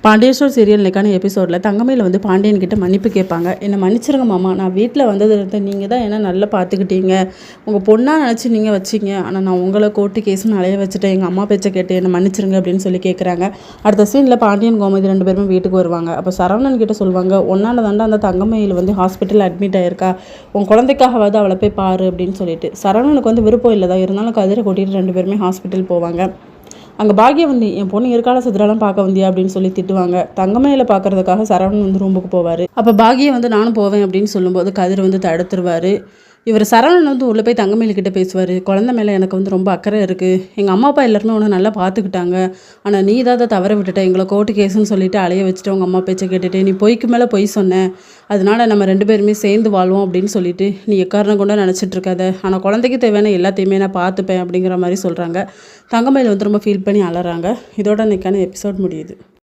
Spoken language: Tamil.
பாண்டியன் ஸ்டோர் சீரியலுக்கான எபிசோடில் தங்கமயில் வந்து பாண்டியன் கிட்ட மன்னிப்பு கேட்பாங்க. என்னை மன்னிச்சிருங்க மாமா, நான் வீட்டில் வந்ததுலேருந்து நீங்கள் தான் என்ன நல்லா பார்த்துக்கிட்டீங்க, உங்கள் பொண்ணாக நினச்சி நீங்கள் வச்சிங்க, ஆனால் நான் உங்களை கோர்ட்டு கேஸுன்னு அலைய வச்சுட்டேன், எங்கள் அம்மா பேச்சை கேட்டு என்னை மன்னிச்சிருங்க அப்படின்னு சொல்லி கேட்குறாங்க. அடுத்த சீனில் பாண்டியன் கோமதி 2 பேருமே வீட்டுக்கு வருவாங்க. அப்போ சரவணன் கிட்ட சொல்லுவாங்க, ஒன்னால தாண்டா அந்த தங்கமயில் வந்து ஹாஸ்பிட்டல் அட்மிட் ஆயிருக்கா, உன் குழந்தைக்காகவாது அவளை போய் பாரு அப்படின்னு சொல்லிட்டு. சரவணனுக்கு வந்து விருப்பம் இல்லை தான், இருந்தாலும் கதிரை கூட்டிகிட்டு 2 பேருமே ஹாஸ்பிட்டல் போவாங்க. அங்கே பாக்யவந்தி, என் பொண்ணு இருக்கால சித்ராலாம் பார்க்க வந்தியா அப்படின்னு சொல்லி திட்டுவாங்க. தங்கமயில பார்க்கறதுக்காக சரவணன் வந்து ரூமுக்கு போவார். அப்போ பாக்யம் வந்து நானும் போவேன் அப்படின்னு சொல்லும்போது கதிர் வந்து தடுத்துருவார். இவர் சரவணன் வந்து உள்ளே போய் தங்கமயில்கிட்ட பேசுவார். குழந்தை மேலே எனக்கு வந்து ரொம்ப அக்கறை இருக்குது, எங்கள் அம்மா அப்பா எல்லாருமே உன்னை நல்லா பார்த்துக்கிட்டாங்க, ஆனால் நீ தான் அதை தவற விட்டுட்ட, எங்களை கோர்ட்டு கேஸுன்னு சொல்லிட்டு அலைய வச்சுட்டு உங்கள் அம்மா பேச்சை கேட்டுட்டு நீ பொய்க்கு மேலே பொய் சொன்னேன், அதனால நம்ம 2 பேருமே சேர்ந்து வாழ்வோம் அப்படின்னு சொல்லிட்டு நீ எக்காரணம் கொண்டு நினச்சிட்டு இருக்காத, ஆனால் குழந்தைக்கு தேவையான எல்லாத்தையுமே நான் பார்த்துப்பேன் அப்படிங்கிற மாதிரி சொல்கிறாங்க. தங்கமயில் வந்து ரொம்ப ஃபீல் பண்ணி அலறாங்க. இதோட இன்னைக்கான எபிசோட் முடியுது.